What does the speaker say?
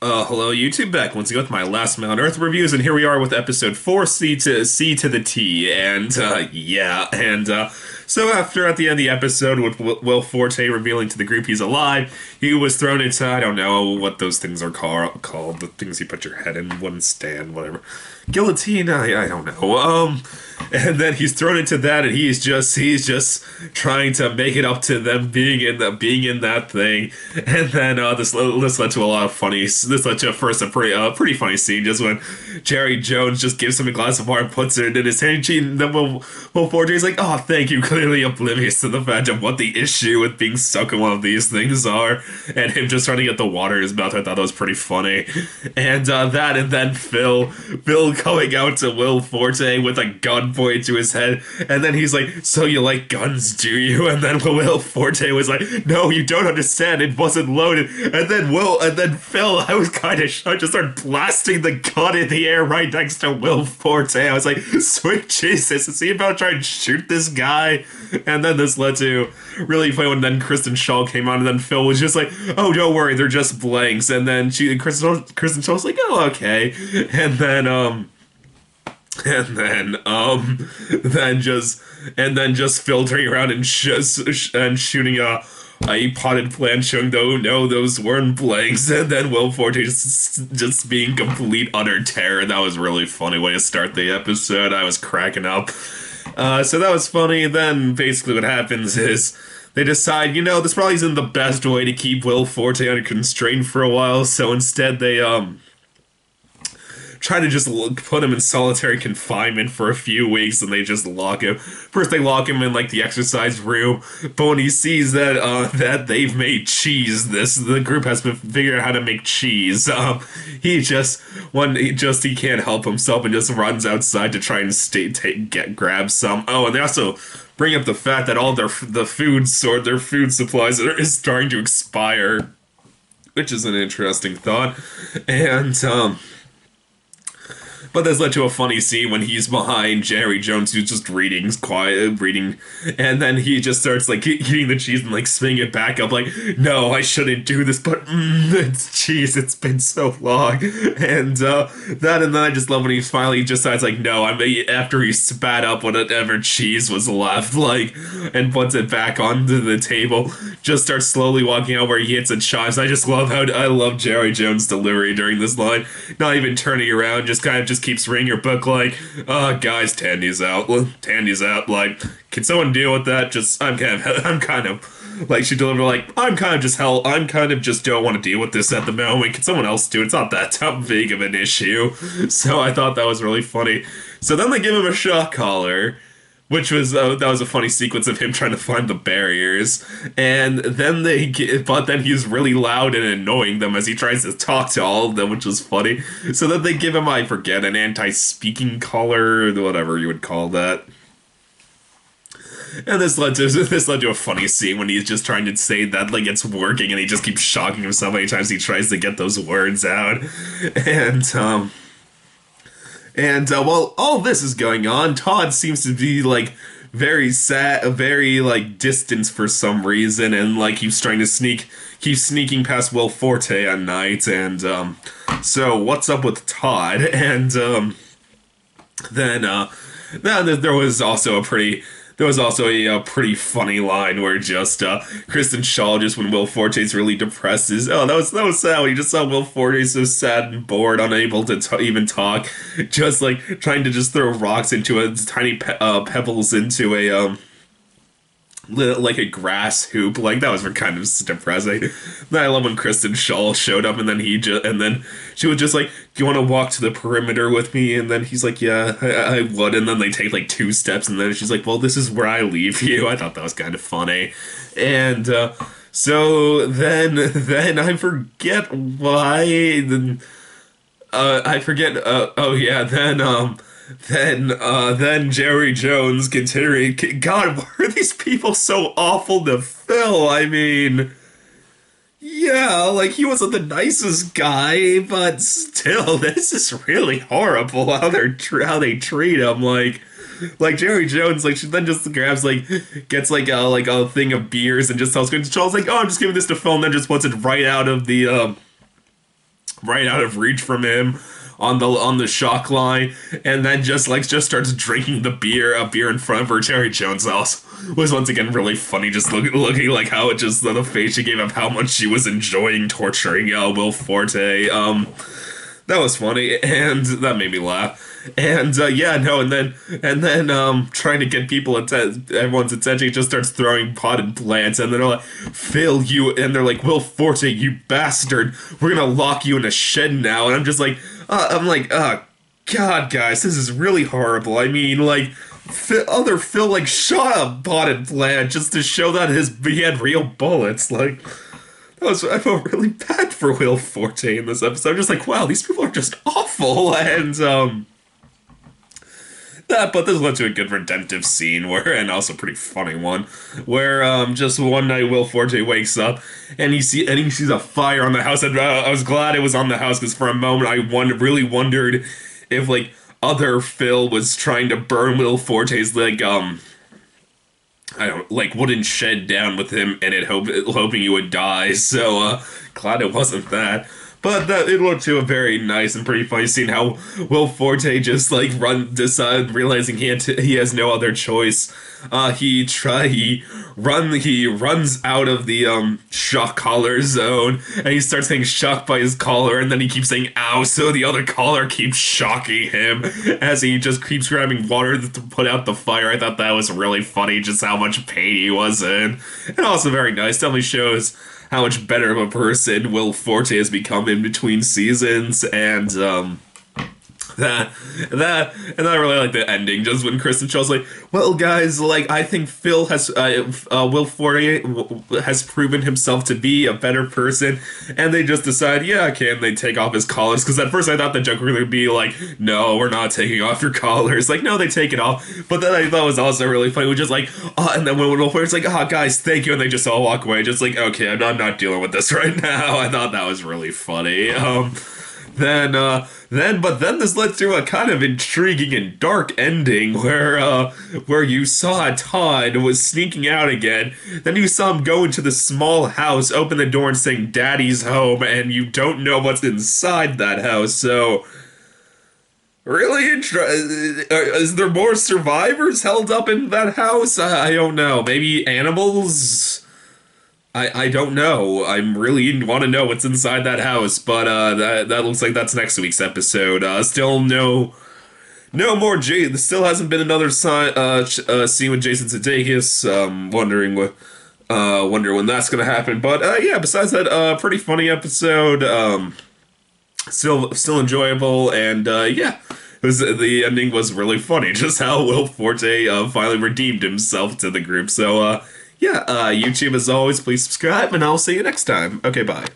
Hello YouTube, back once again with my Last Man on Earth reviews, and here we are with episode 4, C to the T, and, yeah, and, so after, at the end of the episode, with Will Forte revealing to the group he's alive, he was thrown into, I don't know what those things are called, the things you put your head in, wouldn't stand, whatever. Guillotine, I don't know, and then he's thrown into that, and he's just trying to make it up to them being in that thing, and then this led to a lot of funny. This led to first a pretty funny scene, just when Jerry Jones just gives him a glass of water and puts it in his hand, and then Will Forte's like, "Oh, thank you," clearly oblivious to the fact of what the issue with being stuck in one of these things are, and him just trying to get the water in his mouth. I thought that was pretty funny, and and then Phil going out to Will Forte with a gun pointed to his head, and then he's like, "So you like guns, do you?" And then Will Forte was like, "No, you don't understand. It wasn't loaded." And then Phil, I was kind of shocked, just started blasting the gun in the air right next to Will Forte. I was like, "Sweet Jesus, is he about to try and shoot this guy?" And then this led to really funny when then Kristen Shaw came on, and then Phil was just like, "Oh, don't worry, they're just blanks." And then Kristen Shaw was like, "Oh, okay." And then just just filtering around and shooting a potted plant, showing though no, those weren't blanks, and then Will Forte just being complete utter terror. That was really funny way to start the episode. I was cracking up. So that was funny. Then basically what happens is they decide, this probably isn't the best way to keep Will Forte under constraint for a while, so instead they try to just put him in solitary confinement for a few weeks, and they just lock him. First, they lock him in like the exercise room, but when he sees that they've made cheese, the group has been figuring out how to make cheese. He can't help himself and just runs outside to try and grab some. Oh, and they also bring up the fact that all their food supplies is starting to expire, which is an interesting thought, and But this led to a funny scene when he's behind Jerry Jones, who's just reading, and then he just starts like eating the cheese and like spinning it back up, like, "No, I shouldn't do this, but it's cheese. It's been so long." And then I just love when he finally just decides like, "No, after he spat up whatever cheese was left, like, and puts it back onto the table, just starts slowly walking out where he hits and chives." I love Jerry Jones' delivery during this line, not even turning around, just keeps reading your book like, "Guys, Tandy's out, like, can someone deal with that? I'm kind of, like, she delivered like, I'm kind of just don't want to deal with this at the moment. Can someone else do it? It's not that big of an issue." So I thought that was really funny. So then they give him a shock collar, which was that was a funny sequence of him trying to find the barriers, and but then he's really loud and annoying them as he tries to talk to all of them, which was funny. So then they give him, I forget, an anti-speaking collar, whatever you would call that. And this led to a funny scene when he's just trying to say that like it's working, and he just keeps shocking himself many times he tries to get those words out, and while all this is going on, Todd seems to be like very sad, very like distant for some reason, and like keeps sneaking past Will Forte at night. And so what's up with Todd? And then then there was also a pretty funny line where just Kristen Shaw, just when Will Forte's really depressed, is, "Oh, that was sad when you just saw Will Forte so sad and bored, unable to even talk, just like trying to just throw rocks into pebbles into like a grass hoop." Like, that was kind of depressing. Then I love when Kristen Shaw showed up, and then she was just like, "Do you want to walk to the perimeter with me?" And then he's like, "Yeah, I would." And then they take like 2 steps, and then she's like, "Well, this is where I leave you." I thought that was kind of funny. And so then I forget why. I forget. Oh yeah. Then Jerry Jones continuing. God, why are these people so awful to Phil? I mean, yeah, like, he wasn't the nicest guy, but still, this is really horrible how they treat him. Like Jerry Jones, like, she then just gets like a thing of beers and just tells Charles like, "Oh, I'm just giving this to Phil," and then just puts it right out of the right out of reach from him on the shock line, and then just starts drinking the beer in front of her. Cherry Jones also was once again really funny, just looking like how it just the face she gave up how much she was enjoying torturing Will Forte. That was funny, and that made me laugh. And yeah, no, and then trying to get everyone's attention, he just starts throwing potted plants, and they're like, Phil, you, and they're like, Will Forte, you bastard, we're gonna lock you in a shed now. And God, guys, this is really horrible. I mean, like, other Phil, like, shot a potted plant just to show that he had real bullets. Like, I felt really bad for Will Forte in this episode. I'm just like, wow, these people are just awful. And, but this led to a good redemptive scene and also a pretty funny one, where just one night Will Forte wakes up and he sees a fire on the house. And I was glad it was on the house, because for a moment I really wondered if like other Phil was trying to burn Will Forte's wooden shed down with him and hoping he would die. So glad it wasn't that. But it led to a very nice and pretty funny scene how Will Forte just like realizing he has no other choice. He runs out of the shock collar zone, and he starts getting shocked by his collar, and then he keeps saying ow, so the other collar keeps shocking him as he just keeps grabbing water to put out the fire. I thought that was really funny, just how much pain he was in. And also very nice, definitely shows how much better of a person Will Forte has become in between seasons. And that and I really like the ending, just when Kristen Shaw's like, well guys, like, I think Will Forte has proven himself to be a better person, and they just decide, yeah, can they take off his collars? Because at first I thought the joke was going to be like, no, we're not taking off your collars. Like, no, they take it off. But then I thought it was also really funny, which is like, and then when Will Forte's like, guys, thank you, and they just all walk away, just like, okay, I'm not dealing with this right now. I thought that was really funny. But then this led to a kind of intriguing and dark ending where you saw Todd was sneaking out again. Then you saw him go into the small house, open the door, and saying "Daddy's home," and you don't know what's inside that house. So, really, is there more survivors held up in that house? I don't know. Maybe animals. I don't know. I really want to know what's inside that house, but that looks like that's next week's episode. Still no more Jay. There still hasn't been another scene with Jason Sudeikis. Wonder when that's gonna happen. But yeah, besides that, pretty funny episode. Still enjoyable, and yeah. The ending was really funny, just how Will Forte finally redeemed himself to the group. So, yeah, YouTube as always, please subscribe, and I'll see you next time. Okay, bye.